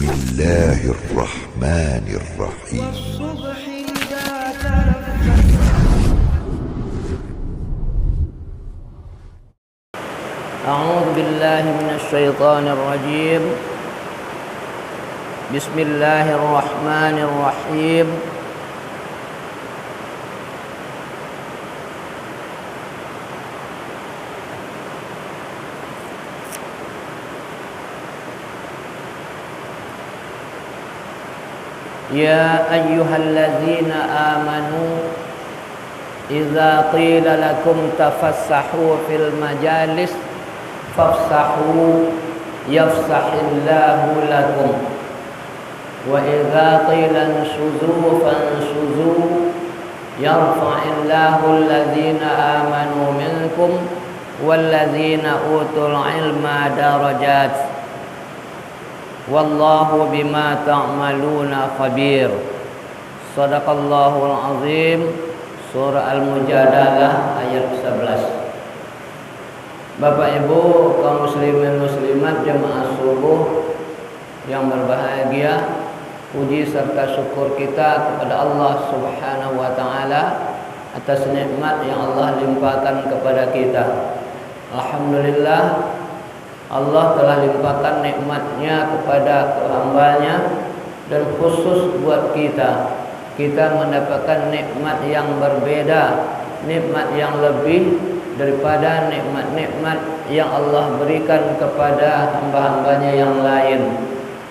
الله الرحمن الرحيم. والصبح إذا تنفس. أعوذ بالله من الشيطان الرجيم. بسم الله الرحمن الرحيم. يا أيها الذين آمنوا إذا قيل لكم تفسحوا في المجالس فافسحوا يفسح الله لكم وإذا قيل انشزوا فانشزوا يرفع الله الذين آمنوا منكم والذين أوتوا العلم درجات Wallahu bima ta'maluna khabir. Shadaqallahul azim. Surah Al-Mujadalah ayat 11. Bapak Ibu kaum muslimin muslimat jemaah subuh yang berbahagia, puji serta syukur kita kepada Allah Subhanahu wa taala atas nikmat yang Allah limpahkan kepada kita. Alhamdulillah, Allah telah limpahkan nikmatnya kepada hamba-Nya, dan khusus buat kita mendapatkan nikmat yang berbeda, nikmat yang lebih daripada nikmat-nikmat yang Allah berikan kepada hamba-hambanya yang lain,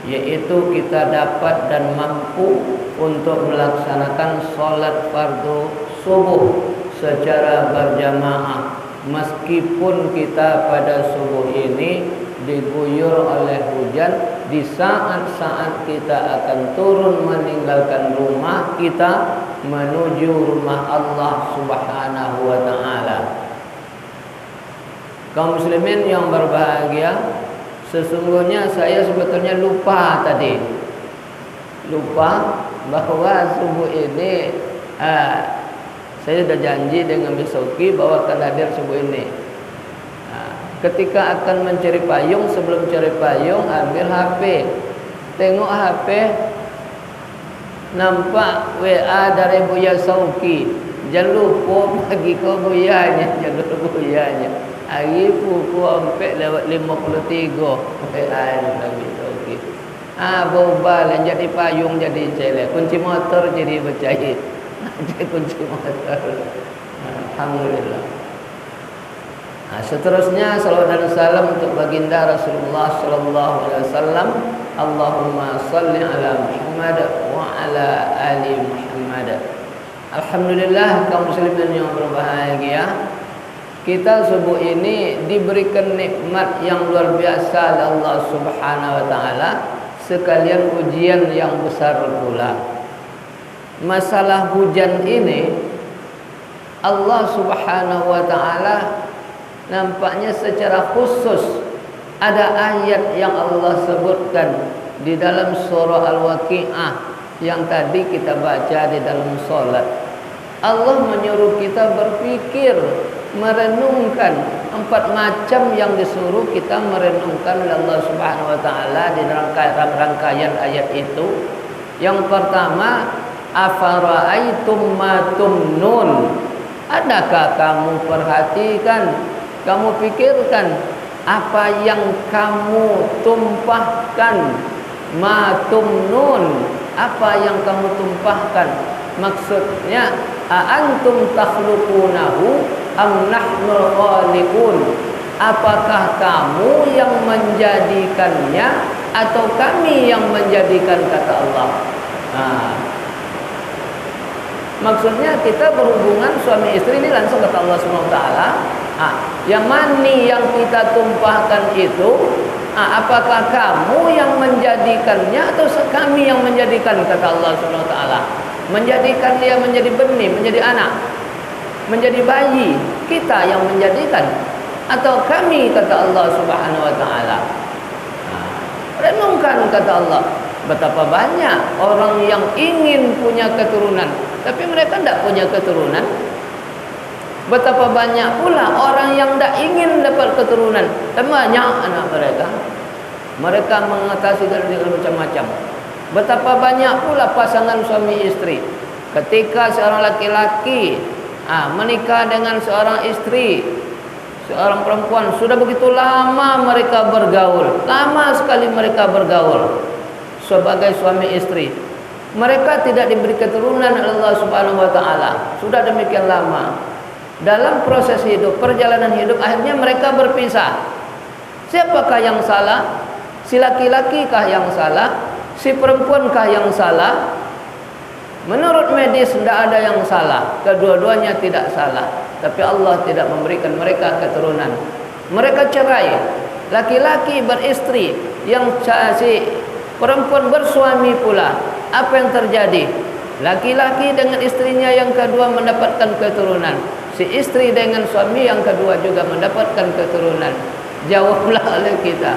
yaitu kita dapat dan mampu untuk melaksanakan sholat fardu subuh secara berjamaah. Meskipun kita pada subuh ini diguyur oleh hujan, di saat-saat kita akan turun meninggalkan rumah kita menuju rumah Allah Subhanahu wa taala. Kaum muslimin yang berbahagia, sesungguhnya saya sebetulnya lupa bahwa subuh ini saya sudah janji dengan Bisoki bahwa akan hadir subuh ini. Ketika akan mencari payung, sebelum cari payung ambil HP, tengok HP, nampak WA dari Buya Sauki. Jangan lupa bagi kau buyanya, hari pukul 4:53 WA dari Sauki. Bobal yang jadi payung jadi celek, kunci motor jadi bercair. Kunci motor. Alhamdulillah. Seterusnya salawat dan salam untuk baginda Rasulullah sallallahu alaihi wasallam. Allahumma salli ala Muhammad wa ala ali Muhammad. Alhamdulillah kaum muslimin yang berbahagia, kita subuh ini diberikan nikmat yang luar biasa oleh Allah Subhanahu wa taala, sekalian ujian yang besar pula. Masalah hujan ini Allah Subhanahu wa taala nampaknya secara khusus ada ayat yang Allah sebutkan di dalam surah Al-Waqi'ah yang tadi kita baca di dalam solat. Allah menyuruh kita berpikir, merenungkan 4 macam yang disuruh kita merenungkan oleh Allah Subhanahu wa taala di dalam rangkaian ayat itu. Yang pertama, afara'aitum ma tumnun. Adakah kamu perhatikan, kamu pikirkan apa yang kamu tumpahkan? Ma tumnun, apa yang kamu tumpahkan? Maksudnya, antum takhluqunahu am nahnul khaliqun? Apakah kamu yang menjadikannya atau kami yang menjadikan, kata Allah. Maksudnya kita berhubungan suami istri ini langsung kata Allah Subhanahu wa taala. Yang mani yang kita tumpahkan itu, apakah kamu yang menjadikannya atau kami yang menjadikan, kata Allah Subhanahu wa taala. Menjadikan dia menjadi benih, menjadi anak, menjadi bayi, kita yang menjadikan atau kami, kata Allah Subhanahu wa taala. Renungkan, kata Allah. Betapa banyak orang yang ingin punya keturunan, tapi mereka tidak punya keturunan. Betapa banyak pula orang yang tidak ingin dapat keturunan, tapi banyak anak mereka. Mereka mengatasi dengan macam-macam. Betapa banyak pula pasangan suami istri. Ketika seorang laki-laki menikah dengan seorang istri, seorang perempuan, sudah begitu lama mereka bergaul, lama sekali mereka bergaul sebagai suami istri. Mereka tidak diberi keturunan oleh Allah Subhanahu wa taala. Sudah demikian lama. Dalam proses hidup, perjalanan hidup, akhirnya mereka berpisah. Siapakah yang salah? Si laki-laki kah yang salah? Si perempuan kah yang salah? Menurut medis tidak ada yang salah. Kedua-duanya tidak salah. Tapi Allah tidak memberikan mereka keturunan. Mereka cerai. Laki-laki beristri, yang si perempuan bersuami pula. Apa yang terjadi? Laki-laki dengan istrinya yang kedua mendapatkan keturunan. Si istri dengan suami yang kedua juga mendapatkan keturunan. Jawablah oleh kita,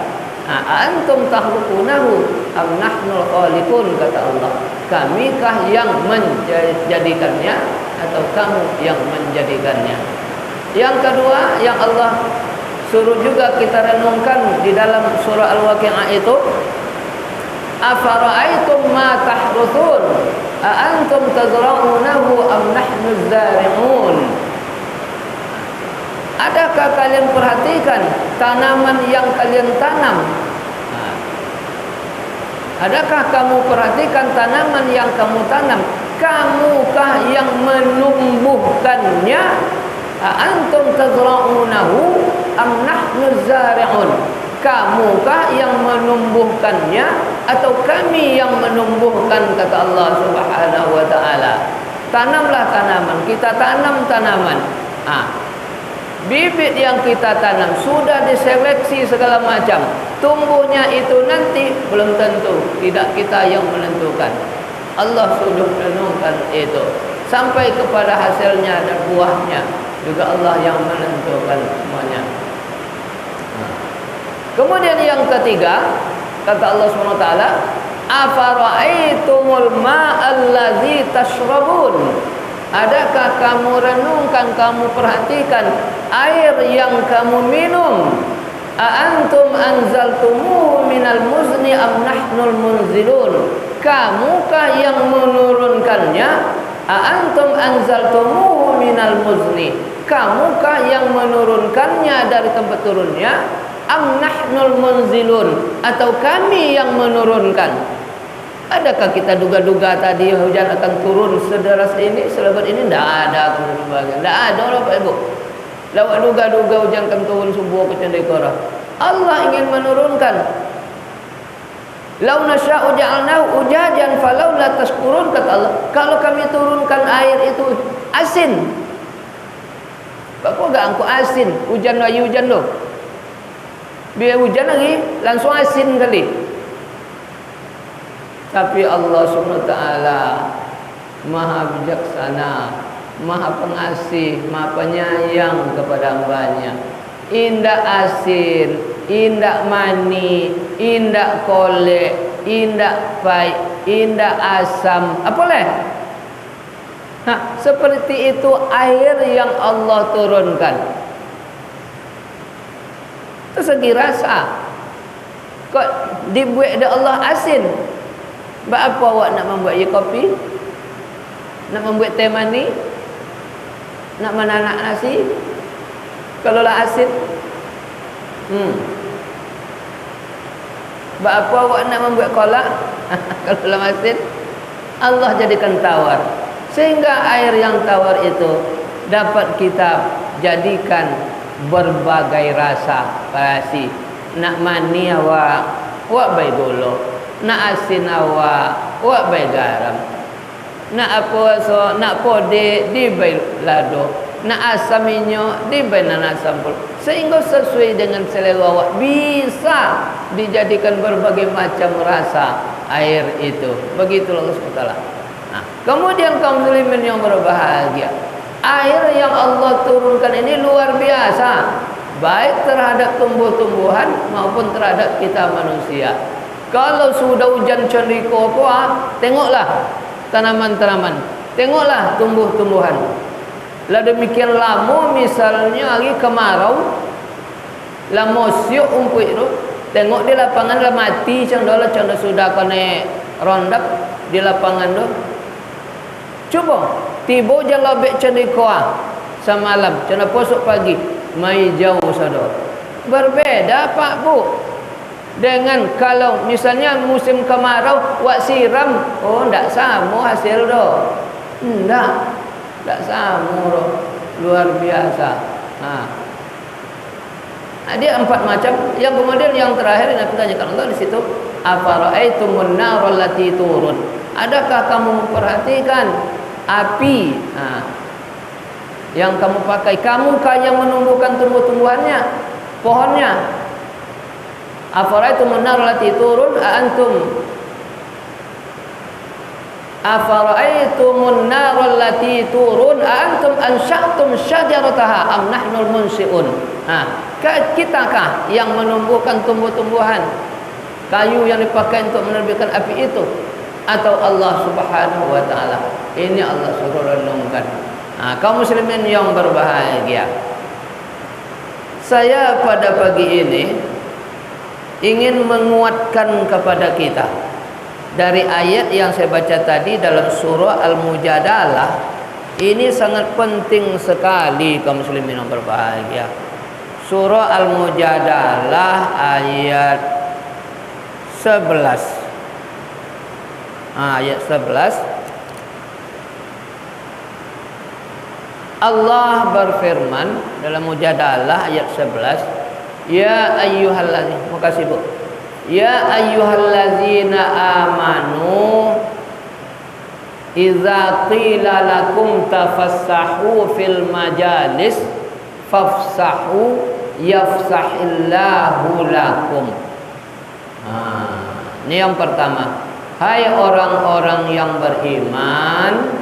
antum takhluqunahu am nahnul khaliqun, kata Allah. Kamikah yang menjadikannya atau kamu yang menjadikannya? Yang kedua yang Allah suruh juga kita renungkan di dalam surah Al-Waqi'ah itu, afara'aitum ma tahruthun a antum tazra'unahu am nahnu zari'un. Adakah kalian perhatikan tanaman yang kalian tanam? Adakah kamu perhatikan tanaman yang kamu tanam? Kamukah yang menumbuhkannya? Antum tazra'unahu am nahnu zari'un? Kamukah yang menumbuhkannya atau kami yang menumbuhkan, kata Allah Subhanahu wa taala. Tanamlah tanaman, kita tanam tanaman. Bibit yang kita tanam sudah diseleksi segala macam. Tumbuhnya itu nanti belum tentu, tidak kita yang menentukan. Allah sudah menentukan itu. Sampai kepada hasilnya dan buahnya juga Allah yang menentukan semuanya. Kemudian yang ketiga, kata Allah SWT, afara'aitumul ma'allazi tashrabun. Adakah kamu renungkan, kamu perhatikan air yang kamu minum? Antum anzaltumuhu minal muzni am nahnul munzilun? Kamukah yang menurunkannya? Antum anzaltumuhu minal muzni? Kamukah yang menurunkannya dari tempat turunnya? Am nahnul munzilun? Atau kami yang menurunkan? Adakah kita duga-duga tadi hujan akan turun sederas ini, selebat ini? Tidak ada. Tidak ada, Bapak Ibu. Lawak duga-duga hujan akan turun subuh ke cendekora. Allah ingin menurunkan. Lau nasya'u ja'alnahu ujajan falau la tashkurun, kata Allah. Kalau kami turunkan air itu asin. Bapak enggak angku asin, hujan lagi hujan loh. Biar hujan lagi langsung asin kali. Tapi Allah SWT Maha bijaksana, Maha pengasih, Maha penyayang kepada hambanya. Indak asin, indak mani, indak kolek, indak pahit, indak asam. Apa leh? Seperti itu air yang Allah turunkan. Itu segi rasa. Kok dibuat oleh Allah asin? Apa awak nak membuat kopi? Nak membuat teh mani? Nak menanak nasi? Kalau lah asin? Apa awak nak membuat kolak? Kalau lah asin? Allah jadikan tawar. Sehingga air yang tawar itu dapat kita jadikan berbagai rasa. Pasti nak mani awak baik gula. Nak asin awak baik garam. Nak apa so, nak pode di baik lado. Nak asam minyo di baik nan asam pul. Sehingga sesuai dengan selera awak bisa dijadikan berbagai macam rasa air itu. Begitulah Allah SWT. Kemudian kaum muslimin yang berbahagia, air yang Allah turunkan ini luar biasa, baik terhadap tumbuh-tumbuhan maupun terhadap kita manusia. Kalau sudah hujan cendiko tengoklah tanaman-tanaman, tengoklah tumbuh-tumbuhan. Lah demikian lama misalnya lagi kemarau, lah mosiok umpuk itu, Tengok di lapangan lah mati cang sudah kena rondap di lapangan tu. Cuba tiba je lobek cendikoa semalam, cana posok pagi, mai jauh sadar. Berbeda Pak Bu. Dengan kalau misalnya musim kemarau wak siram, oh ndak sama hasil doh. Ndak sama doh. Luar biasa. Dia 4 macam. Yang kemudian yang terakhir Nabi tanyakan Allah di situ, afara'aitumun nar allati turun. Adakah kamu memperhatikan api yang kamu pakai? Kamukah yang menumbuhkan tumbuh-tumbuhannya, pohonnya? Afara'aitumun nar allati turun afara'aitumun nar allati turun antum ansha'tum syajarataha am nahnul munsi'un. Kitakah yang menumbuhkan tumbuh-tumbuhan, kayu yang dipakai untuk menerbitkan api itu, atau Allah Subhanahu wa taala? Ini Allah suruh renungkan. Kaum muslimin yang berbahagia, saya pada pagi ini ingin menguatkan kepada kita dari ayat yang saya baca tadi dalam surah Al-Mujadalah. Ini sangat penting sekali kaum muslimin yang berbahagia. Surah Al-Mujadalah ayat 11. Ayat 11 Allah berfirman dalam Mujadalah ayat 11, ya ayyuhallazina, makasih Bu. Ya ayyuhallazina amanu idza qila lakum tafassahu fil majalis fafsahu yafsahillahu lakum. Ini yang pertama. Hai orang-orang yang beriman,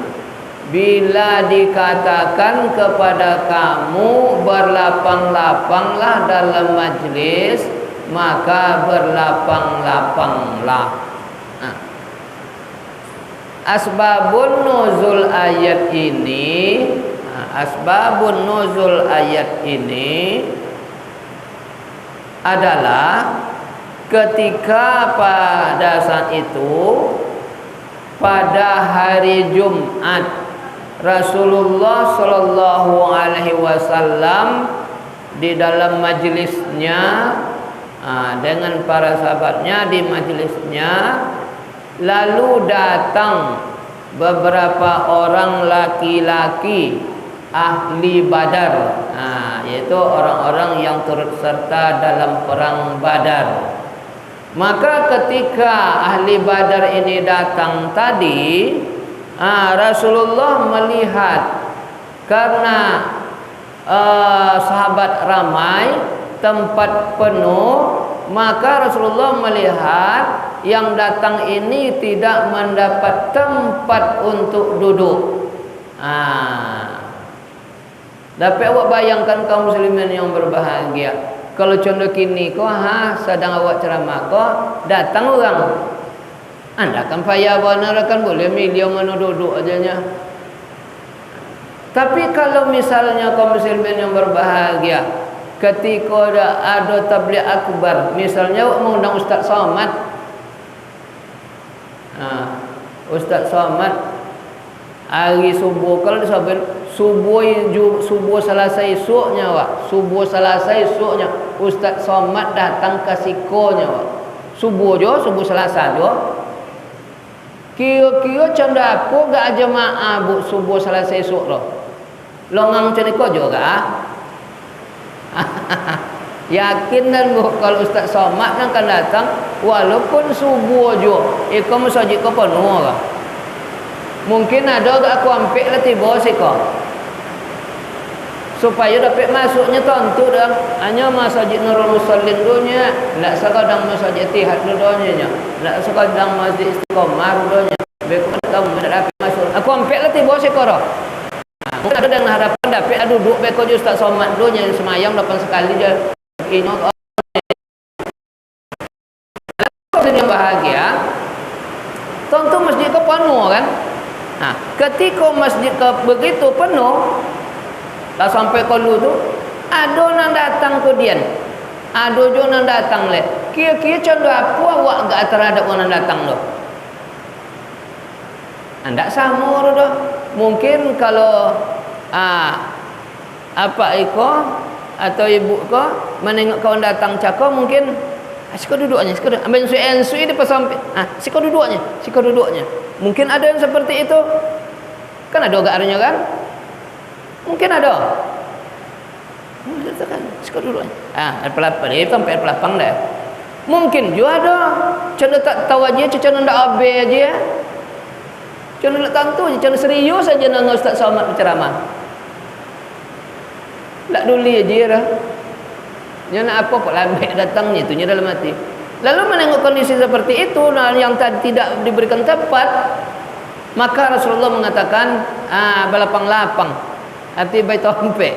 bila dikatakan kepada kamu berlapang-lapanglah dalam majlis, maka berlapang-lapanglah. Asbabun nuzul ayat ini, asbabun nuzul ayat ini adalah ketika pada saat itu, pada hari Jumat, Rasulullah Shallallahu Alaihi Wasallam di dalam majlisnya dengan para sahabatnya di majlisnya, lalu datang beberapa orang laki-laki ahli Badar, yaitu orang-orang yang turut serta dalam perang Badar. Maka ketika ahli Badar ini datang tadi, Rasulullah melihat karena sahabat ramai, tempat penuh, maka Rasulullah melihat yang datang ini tidak mendapat tempat untuk duduk. Dapat awak bayangkan kaum muslimin yang berbahagia, kalau contoh kini kau sedang awak ceramah, kau datang orang, anda kan payah benar, kan boleh milih mana duduk ajanya. Tapi kalau misalnya kaum muslimin yang berbahagia, ketika ada tabligh akbar, misalnya awak mengundang Ustaz Somad, Ustaz Somad hari subuh, kalau disabit subuh Selasa esoknya wak, subuh Selasa esoknya Ustaz Somad datang ke sikonya wak, subuh Selasa jo, kira-kira canda aku gak jemaah bu subuh Selasa esok loh, longang macam ni kau juga. Yakin dan bu kalau Ustaz Somad akan datang walaupun subuh jo, kau masjid kau penuh lah. Mungkin ada gak aku ambil lah tiba siko, supaya dapat masuknya tentu dah hanya masjid Nurul Musallin dunia, tidak sekadang masjid Ittihad dunia, tidak sekadang masjid Istiqomah dunia. Beku tahu tidak dapat masuk. Aku ambil lah tiba siko dah. Mungkin ada dengan harapan dapat duduk beku je Ustaz Somad dunia semayang 8 sekali je. Ingat yang bahagia, tentu masjid kau penuh kan. Ketika masjid begitu penuh, dah sampai kalau tu ada orang datang kemudian Dojo nang datang le. Kira-kira contoh apa awak gak terhadap orang datang tu? Ndak sama dah. Mungkin kalau apa iko atau ibu ko menengok kawan datang cakap mungkin siko duduknya, siko ambil sui di pesampai. Siko duduknya. Mungkin ada yang seperti itu. Kan ada garnya kan? Mungkin ada. Kan siko duduknya. Pelapang itu sampai pelapang dah. Mungkin juga ada. Cuma tak tahu aja, cuma ndak abe aja. Cuma nak tentu je, cuma serius saja dengan Ustaz Somad berceramah. Tak duli aja dah. Dia nak apa kok lambat datangnya itunya dalam hati. Lalu menengok kondisi seperti itu yang tadi tidak diberikan tepat, maka Rasulullah mengatakan balapang-lapang hati baik tompe.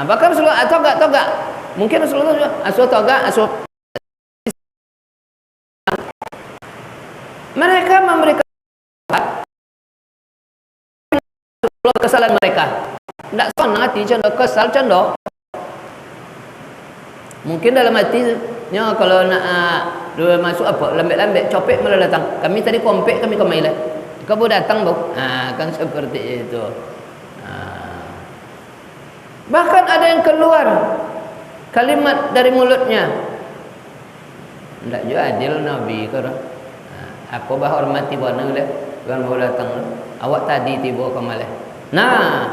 Bahkan Rasulullah togak. Mungkin Rasulullah juga togak. Mereka memberikan kesalahan mereka. Tak son hati contoh kesal contoh. Mungkin dalam hatinya kalau nak masuk apa lambat-lambat copek malah datang. Kami tadi kompek kami ke mailah. Kau datang bu. Kan seperti itu. Bahkan ada yang keluar kalimat dari mulutnya. Tak juga adil Nabi ke dah. Aku hormati bona dah. Bukan baru datang. Awak tadi tiba ke malah. Nah,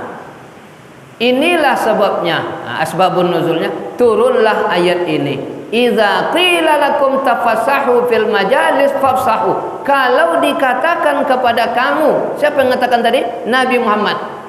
inilah sebabnya, asbabun nuzulnya turunlah ayat ini. Idza qila lakum tafassahu fil majalis fafsahu. Kalau dikatakan kepada kamu, siapa yang mengatakan tadi? Nabi Muhammad.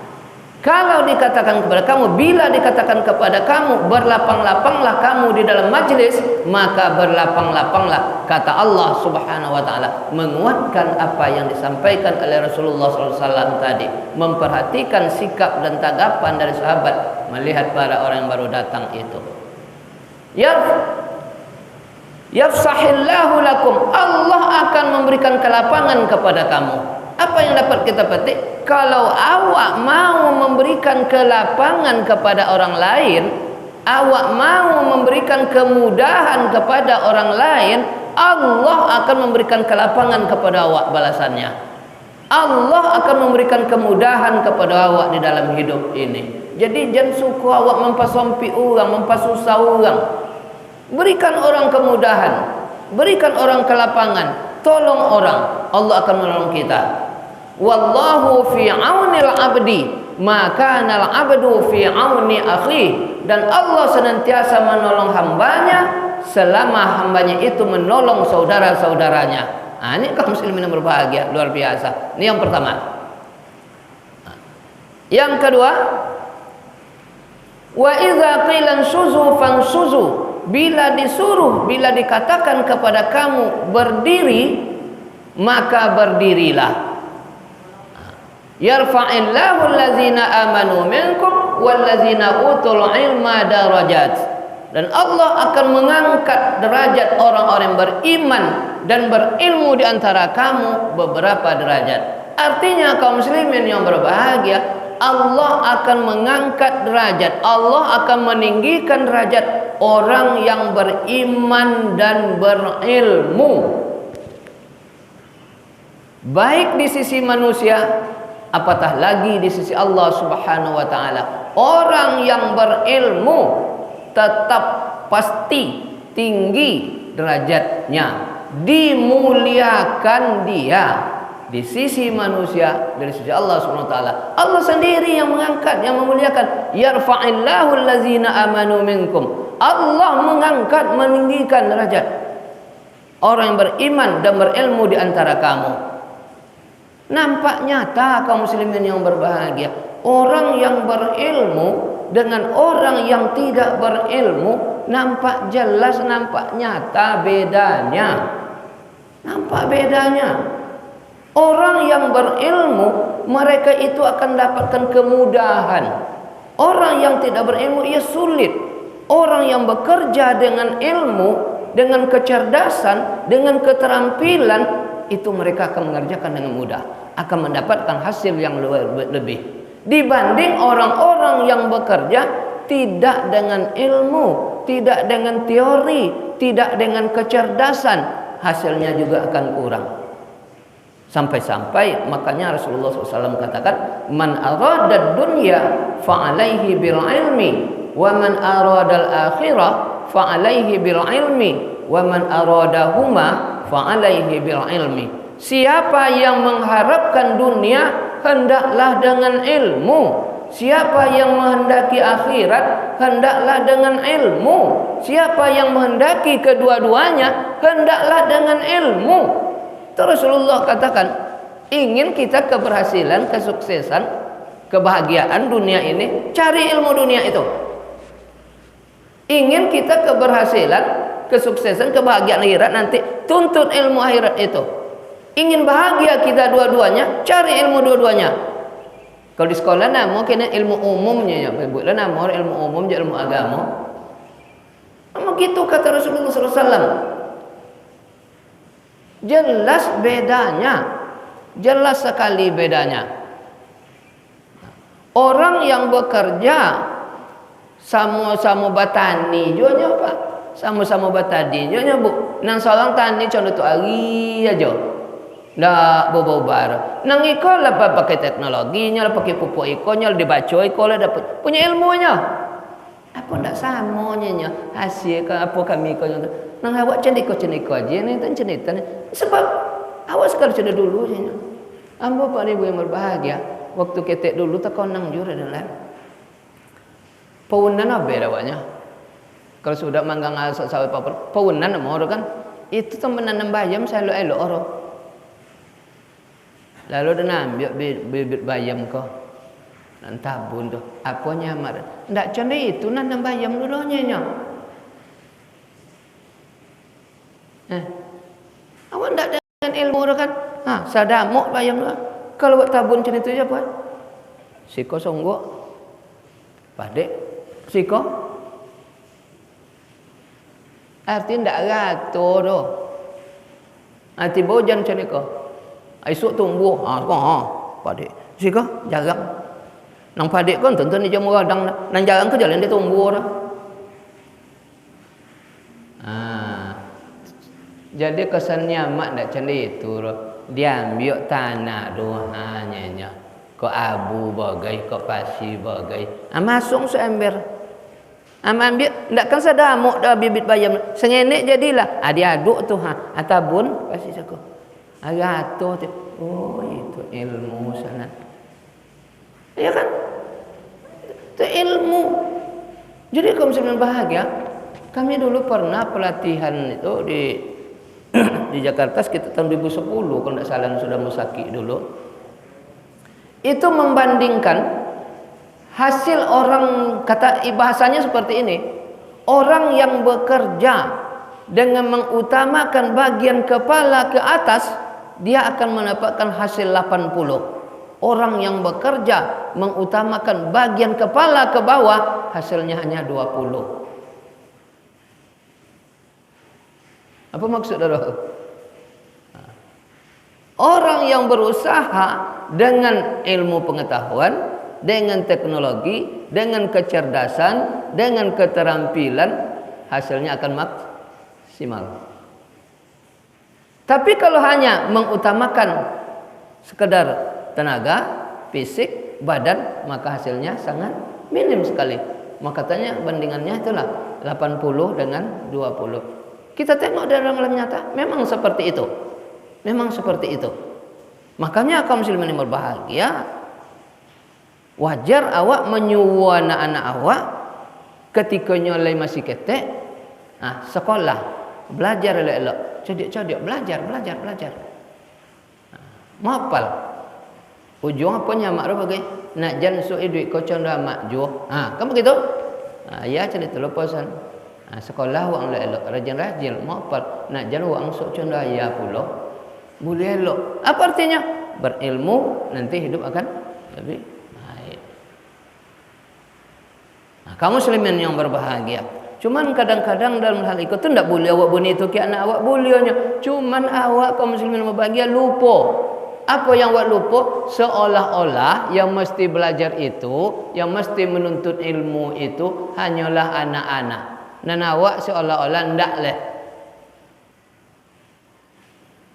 Kalau dikatakan kepada kamu, bila dikatakan kepada kamu, berlapang-lapanglah kamu di dalam majlis, maka berlapang-lapanglah, kata Allah Subhanahu wa taala, menguatkan apa yang disampaikan oleh Rasulullah SAW tadi, memperhatikan sikap dan tanggapan dari sahabat melihat para orang yang baru datang itu. Yafsahillahu lakum, Allah akan memberikan kelapangan kepada kamu. Apa yang dapat kita petik? Kalau awak mau memberikan kelapangan kepada orang lain, awak mau memberikan kemudahan kepada orang lain, Allah akan memberikan kelapangan kepada awak balasannya. Allah akan memberikan kemudahan kepada awak di dalam hidup ini. Jadi jangan suka awak mempasompi orang, mempasusah orang. Berikan orang kemudahan, berikan orang kelapangan, tolong orang, Allah akan menolong kita. Wallahu fi aunil abdi maka nal abdu fi auni akhi, dan Allah senantiasa menolong hambanya selama hambanya itu menolong saudara-saudaranya. Ini kaum muslimin yang berbahagia luar biasa. Ini yang pertama. Yang kedua, wa idza qila suzu fansuzu, bila disuruh, bila dikatakan kepada kamu berdiri, maka berdirilah. Yarfa'illahu allazina amanu minkum wallazina utul ilma darajat, dan Allah akan mengangkat derajat orang-orang yang beriman dan berilmu di antara kamu beberapa derajat. Artinya kaum muslimin yang berbahagia, Allah akan mengangkat derajat, Allah akan meninggikan derajat orang yang beriman dan berilmu, baik di sisi manusia, apatah lagi di sisi Allah Subhanahu wa taala. Orang yang berilmu tetap pasti tinggi derajatnya, dimuliakan dia di sisi manusia, dari sisi Allah Subhanahu wa taala. Allah sendiri yang mengangkat, yang memuliakan. Yarfa'illahu allazina amanu minkum, Allah mengangkat, meninggikan derajat orang yang beriman dan berilmu di antara kamu. Nampak nyata kaum muslimin yang berbahagia, orang yang berilmu dengan orang yang tidak berilmu, nampak jelas, nampak nyata bedanya. Nampak bedanya. Orang yang berilmu, mereka itu akan dapatkan kemudahan. Orang yang tidak berilmu, ia sulit. Orang yang bekerja dengan ilmu, dengan kecerdasan, dengan keterampilan, itu mereka akan mengerjakan dengan mudah, akan mendapatkan hasil yang lebih dibanding orang-orang yang bekerja tidak dengan ilmu, tidak dengan teori, tidak dengan kecerdasan, hasilnya juga akan kurang. Sampai-sampai makanya Rasulullah SAW katakan, man arada dunya fa'alaihi bil ilmi, wa man arada al akhirah fa'alaihi bil ilmi, wa man aradahuma fa'alaihi bil ilmi. Siapa yang mengharapkan dunia, hendaklah dengan ilmu. Siapa yang menghendaki akhirat, hendaklah dengan ilmu. Siapa yang menghendaki kedua-duanya, hendaklah dengan ilmu. Rasulullah katakan, ingin kita keberhasilan, kesuksesan, kebahagiaan dunia ini, cari ilmu dunia itu. Ingin kita keberhasilan, kesuksesan, kebahagiaan akhirat nanti, tuntut ilmu akhirat itu. Ingin bahagia kita dua-duanya, cari ilmu dua-duanya. Kalau di sekolah nama kena ilmu umumnya ya, buatlah nama ilmu umum je ilmu agama. Begitu kata Rasulullah SAW. Jelas bedanya, jelas sekali bedanya. Orang yang bekerja sama-sama batani juanya apa? Sama-sama batani juanya bu. Nang seorang tani contoh tu hari aja. Ndak bobar. Nang iko lah pakai teknologinya, lah pakai pupuk ikonnya, dibaca iko lah dapat punya ilmunya. Apa ndak samanya hasil apa kami iko nang awak ceniko aja ni tan cerita ni. Sebab awak sekali sudah dulu nya. Ambo Pak Ibu yang berbahagia, waktu ketek dulu tak konang jura dalam. Paunan apa awaknya? Kalau sudah manggang sawit papar, paunan mau kan? Itu tu menanam bayam saya elok orang. Lalu dia ambil bibit bayam kau. Nan tabun tu. Apanya mar? Ndak contoh itu nanam bayam dulunya nya. Awak ndak dengan ilmu kan? Sadamuk bayam tu. Kalau buat tabun macam itu je apa? Siko songgok. Padek. Siko. Arti ndak rato tu. Arti bojan macam ni kau. Esok tumbuh. Padek. Siko jarang. Nang padek kan tentu ni jamu radang. Nang jarang ke jalan dia tumbuh dah. Jadi kesannya mak tak macam itu. Dia ambil tanah dohanya. Kau abu bagai, kau pasir bagai. Masuk seember. Ambil, takkan sedamuk dah bibit bayam. Sengenek jadilah. Dia aduk tu. Atabun, pasir saku. Agato tu. Oh, itu ilmu sana. Ya kan? Itu ilmu. Jadi kalau misalnya bahagia, kami dulu pernah pelatihan itu di Jakarta sekitar tahun 2010 kalau tidak salah sudah musaki dulu. Itu membandingkan hasil orang, kata bahasanya seperti ini, orang yang bekerja dengan mengutamakan bagian kepala ke atas, dia akan mendapatkan hasil 80. Orang yang bekerja mengutamakan bagian kepala ke bawah, hasilnya hanya 20. Apa maksud saudara? Orang yang berusaha dengan ilmu pengetahuan, dengan teknologi, dengan kecerdasan, dengan keterampilan, hasilnya akan maksimal. Tapi kalau hanya mengutamakan sekedar tenaga, fisik, badan, maka hasilnya sangat minim sekali. Maka katanya bandingannya itulah 80 dengan 20. Kita tengok dalam nyata, memang seperti itu. Memang seperti itu. Makanya kaum muslimin yang berbahagia, wajar awak menyuruh anak-anak awak ketika nyolai masih ketek, sekolah, belajar elok-elok, cerdik-cerdik, belajar. Mapal. Ujung apanya mak bagai nak jan suai duit kau conda mak juh. Kamu begitu? Ya cerita lepasan. Sekolah wang elok, rajin-rajin, mapal. Nak jan wang sok conda ya pula. Boleh elok. Apa artinya? Berilmu nanti hidup akan lebih baik. Kamu muslimin yang berbahagia. Cuman kadang-kadang dalam hal itu tidak boleh awak bunyi itu ke anak awak bolehnya. Cuman awak kaum muslimin yang berbahagia lupa. Apa yang awak lupa? Seolah-olah yang mesti belajar itu, yang mesti menuntut ilmu itu hanyalah anak-anak. dan awak seolah-olah ndak leh.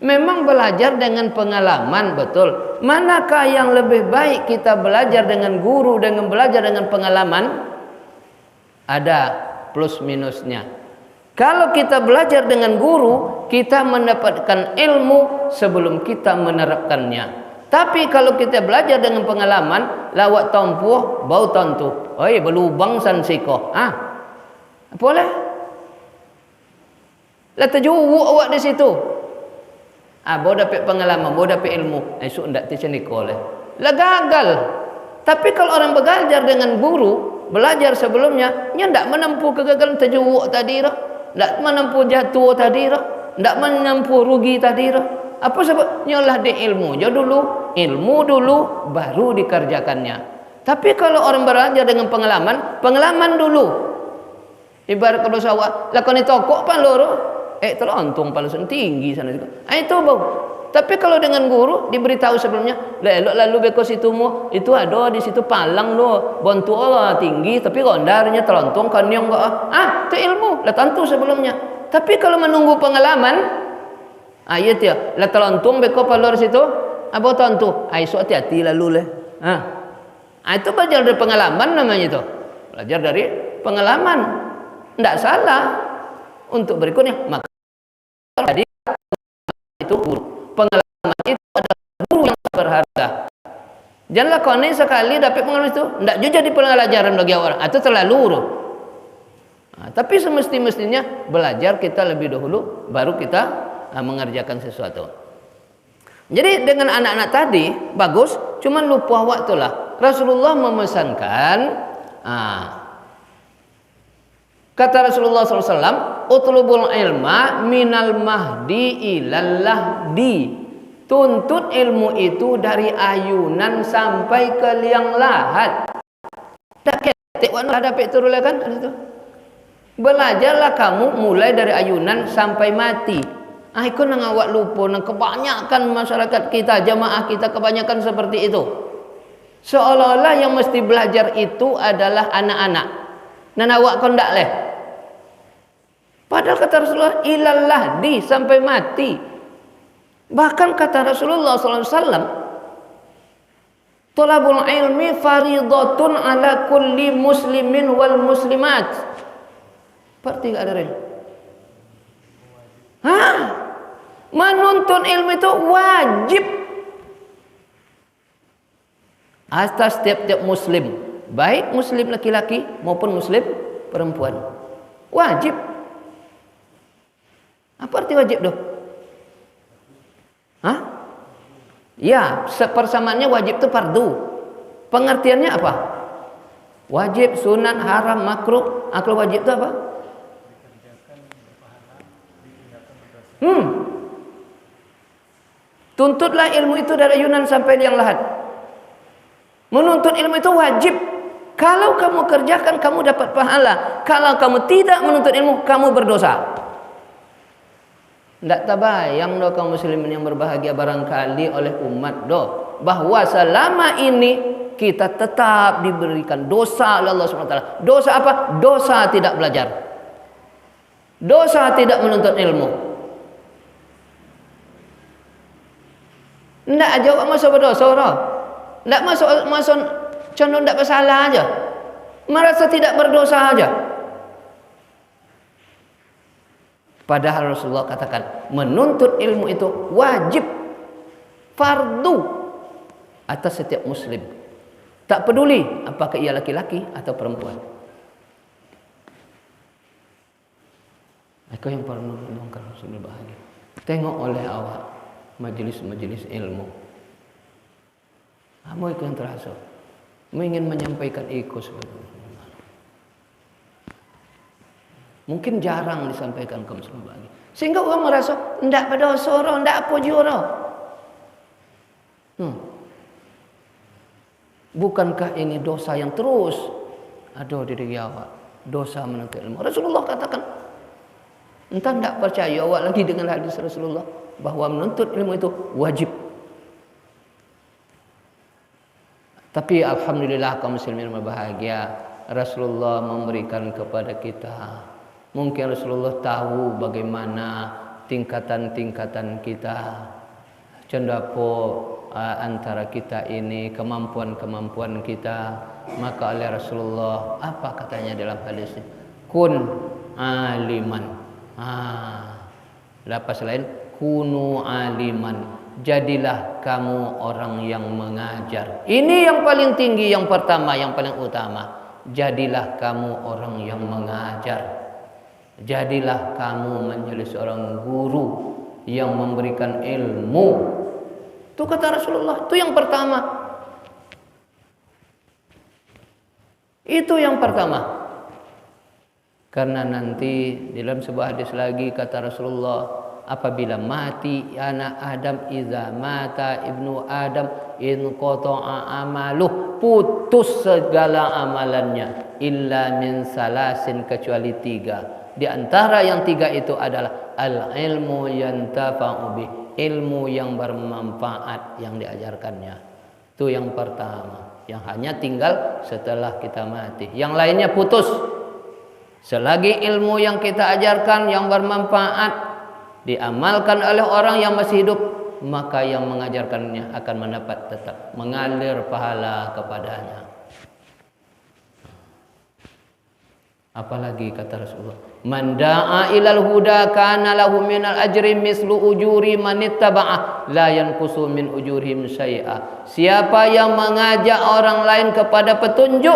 Memang belajar dengan pengalaman, betul. Manakah yang lebih baik, kita belajar dengan guru dengan belajar dengan pengalaman? Ada plus minusnya. Kalau kita belajar dengan guru, kita mendapatkan ilmu sebelum kita menerapkannya. Tapi kalau kita belajar dengan pengalaman, lawak tompuh bau tontu. Oi, berlubang san siko. Boleh. Lah terjuwuk awak di situ. Baru dapat pengalaman, baru dapat ilmu. Esok ndak tercenikol. Lah gagal. Tapi kalau orang belajar dengan guru, belajar sebelumnya, nya ndak menempuh kegagalan terjuwuk tadi dah. Ndak menempuh jatuh tadi dah. Ndak menempuh rugi tadi dah. Apa sebab? Nyalah di ilmu. Jadi dulu, ilmu dulu baru dikerjakannya. Tapi kalau orang belajar dengan pengalaman, pengalaman dulu. Ibarat kalau sawah, lakoni tokok pan loro. Teruntung paling tinggi sana juga. Itu bau. Tapi kalau dengan guru diberitahu sebelumnya, lalu beko situ mu, itu ada di situ palang lo, bontu Allah tinggi, tapi rondarnya teruntung kan yang enggak. Itu ilmu, lah tentu sebelumnya. Tapi kalau menunggu pengalaman, ayat ya, lah teruntung beko palor situ, apa tentu, so hati-hati lalu leh. Itu belajar dari pengalaman namanya itu. Belajar dari pengalaman. Enggak salah. Untuk berikutnya, maka tadi itu guru. Pengalaman itu adalah guru yang berharga. Janganlah kau ini sekali dapat pengalaman itu, tidak juga jadi pelajaran bagi orang. Itu terlalu. Tapi semestinya belajar kita lebih dahulu, baru kita mengerjakan sesuatu. Jadi dengan anak-anak tadi bagus, cuman lupa waktulah. Rasulullah memesankan. Kata Rasulullah SAW, utlubul ilma minal mahdi ilal lahdi. Tuntut ilmu itu dari ayunan sampai ke liang lahat. Tak ketik wan ada pek turun kan itu. Belajarlah kamu mulai dari ayunan sampai mati. Iku nang awak lupa, nang kebanyakan masyarakat kita, jamaah kita kebanyakan seperti itu. Seolah-olah yang mesti belajar itu adalah anak-anak. Dan awak kau ndak leh. Padahal kata Rasulullah ilallah di sampai mati. Bahkan kata Rasulullah SAW, thalabul ilmi faridatun ala kulli muslimin wal muslimat. Seperti ada lain. Menuntut ilmu itu wajib atas setiap muslim, baik muslim laki-laki maupun muslim perempuan. Wajib. Apa arti wajib doh? Ya, persamaannya wajib itu fardu. Pengertiannya apa? Wajib, sunat, haram, makruh. Akal wajib itu apa? Tuntutlah ilmu itu dari ayunan sampai liang lahat. Menuntut ilmu itu wajib. Kalau kamu kerjakan, kamu dapat pahala. Kalau kamu tidak menuntut ilmu, kamu berdosa. Tidak tabayang doh kaum muslimin yang berbahagia barangkali oleh umat doh, bahwa selama ini kita tetap diberikan dosa oleh Allah SWT. Dosa apa? Dosa tidak belajar. Dosa tidak menuntut ilmu. Tidak aja awak masuk berdosa orang. Tidak masuk condong tidak bersalah aja. Merasa tidak berdosa aja. Padahal Rasulullah katakan menuntut ilmu itu wajib, fardu atas setiap muslim. Tak peduli apakah ia laki-laki atau perempuan. Aku yang pernah menolongkan Rasulullah bahagia. Tengok oleh awak majelis-majelis ilmu. Kamu itu yang terasa. Ingin menyampaikan ikut sebetulnya. Mungkin jarang disampaikan ke muslim lagi. Sehingga orang merasa ndak pada soro, ndak apa juro. Bukankah ini dosa yang terus ada di diri awak? Dosa menuntut ilmu. Rasulullah katakan, entah ndak percaya awak lagi dengan hadis Rasulullah bahwa menuntut ilmu itu wajib. Tapi alhamdulillah kaum muslimin berbahagia, Rasulullah memberikan kepada kita Mungkin Rasulullah tahu bagaimana tingkatan-tingkatan kita, cendapo antara kita ini, kemampuan-kemampuan kita. Maka oleh Rasulullah, apa katanya dalam hadisnya? Kun aliman. Lapas lain, kunu aliman. Jadilah kamu orang yang mengajar. Ini yang paling tinggi, yang pertama, yang paling utama. Jadilah kamu orang yang mengajar. Jadilah kamu menjadi seorang guru yang memberikan ilmu. Itu kata Rasulullah, itu yang pertama. Itu yang pertama. Karena nanti dalam sebuah hadis lagi kata Rasulullah, apabila mati anak Adam, iza mata ibnu Adam in qata'a amaluh, putus segala amalannya, illa min salasin, kecuali 3. Di antara yang 3 itu adalah al ilmu yantafa'u bih, ilmu yang bermanfaat yang diajarkannya. Itu yang pertama, yang hanya tinggal setelah kita mati. Yang lainnya putus. Selagi ilmu yang kita ajarkan yang bermanfaat diamalkan oleh orang yang masih hidup, maka yang mengajarkannya akan mendapat tetap mengalir pahala kepadanya. Apalagi kata Rasulullah, man da'a ilal huda kana lahu minal ajri mislu ujuri man ittaba'ah la yanqusu min ujurihim syai'a. Siapa yang mengajak orang lain kepada petunjuk,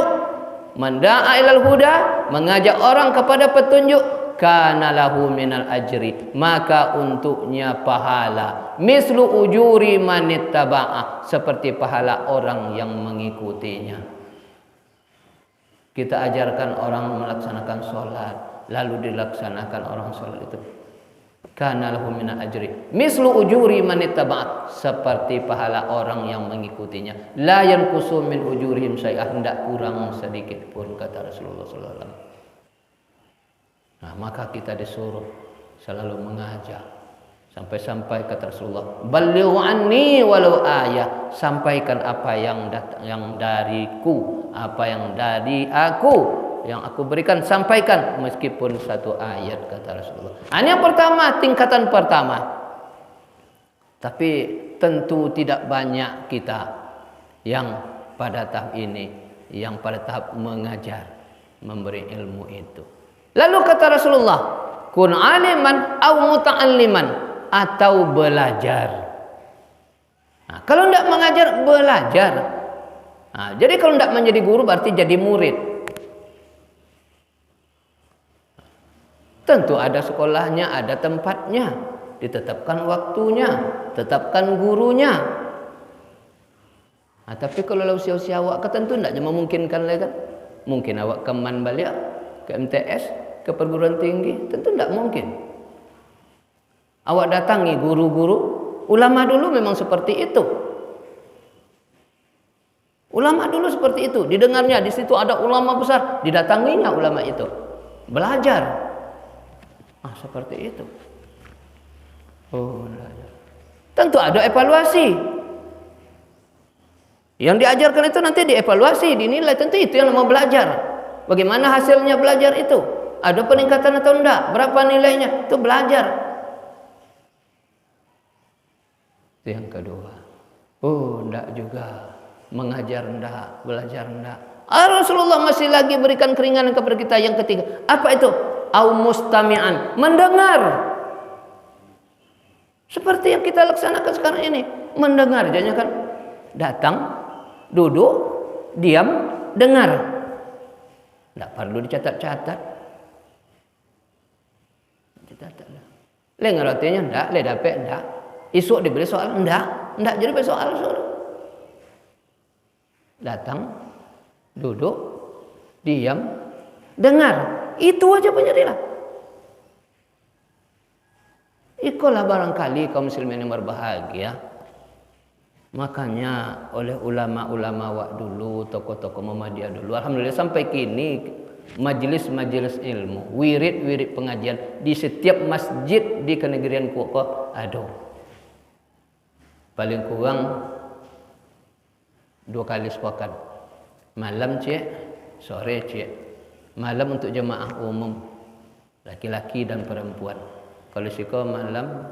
man da'a ilal huda, mengajak orang kepada petunjuk, kana lahu minal ajri, maka untuknya pahala mislu ujuri man ittaba'ah, seperti pahala orang yang mengikutinya. Kita ajarkan orang melaksanakan sholat, lalu dilaksanakan orang sholat itu, kana lahu minal ajri mislu ujuri man ittaba'ah, seperti pahala orang yang mengikutinya, la yanqusu min ujurihim syai'ah, tidak kurang sedikit pun, kata Rasulullah sallallahu alaihi wasallam. Nah, maka kita disuruh selalu mengajar. Sampai-sampai kata Rasulullah, balighu anni walau ayah, sampaikan apa yang dariku, apa yang dari aku, yang aku berikan, sampaikan meskipun 1 ayat, kata Rasulullah. Ini yang pertama, tingkatan pertama. Tapi tentu tidak banyak kita yang pada tahap ini, yang pada tahap mengajar, memberi ilmu itu. Lalu kata Rasulullah, kun aliman au muta'alliman, atau belajar. Nah, kalau tidak mengajar, belajar. Nah, jadi kalau tidak menjadi guru berarti jadi murid. Tentu ada sekolahnya, ada tempatnya, ditetapkan waktunya, tetapkan gurunya. Nah, tapi kalau usia-usia awak tentu tidak memungkinkan lagi kan? Mungkin awak keman balik ke MTS, ke perguruan tinggi, tentu tidak mungkin. Awak datangi guru-guru, ulama dulu memang seperti itu. Ulama dulu seperti itu, didengarnya di situ ada ulama besar, didatanginya ulama itu, belajar. Seperti itu. Belajar. Tentu ada evaluasi. Yang diajarkan itu nanti dievaluasi, dinilai, tentu itu yang mau belajar. Bagaimana hasilnya belajar itu? Ada peningkatan atau enggak? Berapa nilainya? Itu belajar. Yang kedua, enggak juga, mengajar enggak, belajar enggak. Rasulullah masih lagi berikan keringanan kepada kita. Yang ketiga, apa itu? Au mustami'an, mendengar. Seperti yang kita laksanakan sekarang ini, mendengar. Jadinya kan datang, duduk, diam, dengar. Enggak perlu dicatat-catat. Dicatat. Lengar artinya enggak, le dapat enggak. Esok diberi soal, enggak jadi soal. Datang, duduk, diam, dengar. Itu aja penjadilah. Itulah barangkali kaum muslimin yang berbahagia. Makanya oleh ulama-ulama wak dulu, tokoh-tokoh Muhammadiyah dulu, alhamdulillah sampai kini majelis-majelis ilmu, wirid-wirid pengajian di setiap masjid di kenegerian Kuoko ada. Paling kurang 2 kali sepekan. Malam cek, sore cek. Malam untuk jemaah umum. laki-laki dan perempuan. Kalau siko malam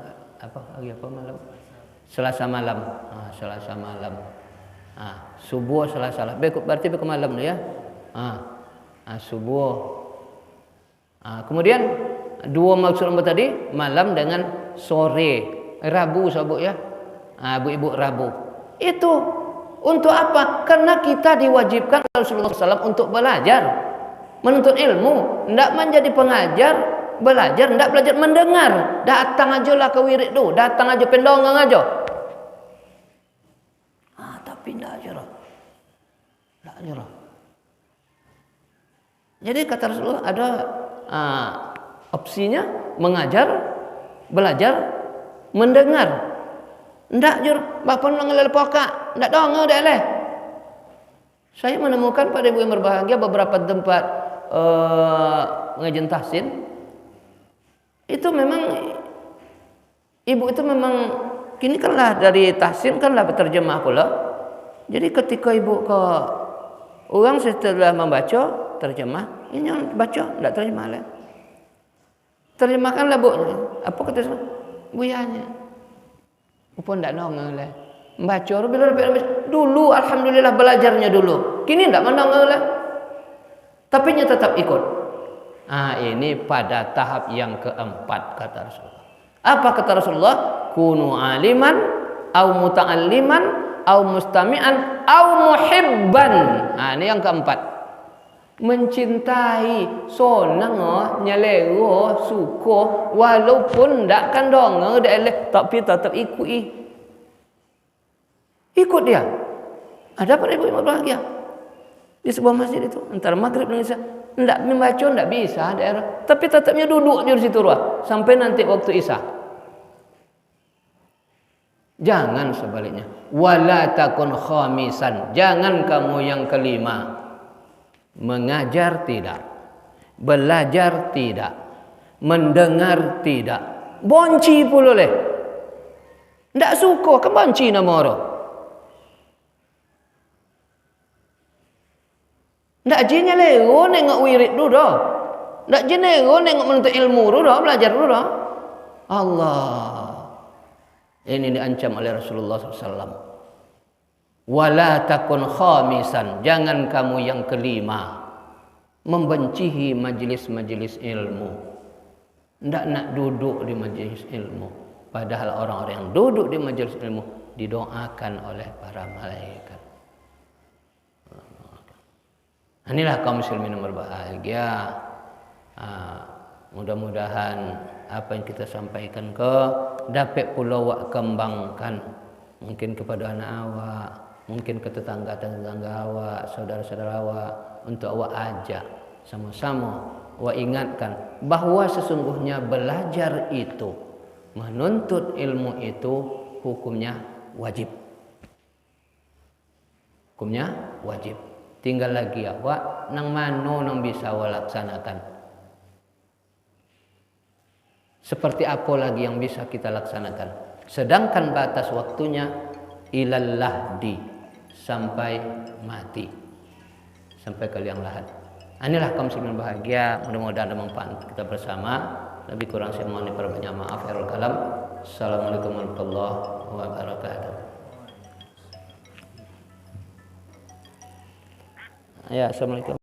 malam? Selasa malam. Selasa malam. Subuh Selasa. Berarti ke malam ya. Subuh. Kemudian dua maksud tadi malam dengan sore, Rabu sabuk ya. Ibu-ibu Rabu. Itu untuk apa? Karena kita diwajibkan Rasulullah SAW untuk belajar, menuntut ilmu, tidak menjadi pengajar, belajar, tidak belajar mendengar. Datang aja lah ke wirid tu, datang aja pendongang aja. Tapi tidak aja lah. Tidak aja lah. Jadi kata Rasulullah ada opsinya mengajar, belajar, mendengar. Ndak jur, bapa ngelel poka, ndak dong dah leh. Saya menemukan pada ibu yang berbahagia beberapa tempat pengajian tahsin. Itu memang ibu itu memang kini kan lah dari tahsin kan lah berterjemah pula. Jadi ketika ibu ke orang setelah membaca terjemah, ini yang baca ndak terjemah lah. Terjemahkanlah bu, apa kata buyanya? Upun ndak nongol lah. Baca dulu alhamdulillah belajarnya dulu. Kini ndak menongol lah. Tapi nya tetap ikut. Ini pada tahap yang keempat kata Rasulullah. Apa kata Rasulullah? Kunu aliman au muta'alliman au mustami'an au muhibban. Ini yang keempat. Mencintai, sonang, nyalero, suka, walaupun tak kan dong, tapi tetap ikut. Ikut dia. Ada pada ibu yang berbahagia di sebuah masjid itu antara maghrib dan isya, tidak membaca, tidak bisa daerah, tapi tetapnya duduk di situ sampai nanti waktu isya. Jangan sebaliknya. Wala takun khamisan. Jangan kamu yang kelima. Mengajar tidak, belajar tidak, mendengar tidak, bonci pula leh. Ndak suka ke bonci nama orang. Ndak jinya lero nengok wirid dulu dah. Ndak jinya lero nengok menuntut ilmu dulu dah, belajar dulu dah. Allah. Ini diancam oleh Rasulullah SAW. Wala takun khamisan, jangan kamu yang kelima membencihi majlis-majlis ilmu. Tidak nak duduk di majlis ilmu. Padahal orang-orang yang duduk di majlis ilmu didoakan oleh para malaikat. Inilah kaum muslimin yang berbahagia. Mudah-mudahan apa yang kita sampaikan dapat pula awak kembangkan, mungkin kepada anak awak, mungkin ke tetangga-tetangga awak, saudara-saudara awak, untuk awak ajak sama-sama awak ingatkan bahawa sesungguhnya belajar itu, menuntut ilmu itu hukumnya wajib. Hukumnya wajib. Tinggal lagi awak nang mano nang bisa awak laksanakan. Seperti apa lagi yang bisa kita laksanakan? Sedangkan batas waktunya ilal lahdi, sampai mati, sampai ke liang lahat. Inilah kaum muslimin bahagia. Mudah-mudahan ada manfaat kita bersama. Lebih kurang saya mohon diperbanyak maaf. Khairul kalam. Assalamualaikum warahmatullahi wabarakatuh. Ya, assalamualaikum.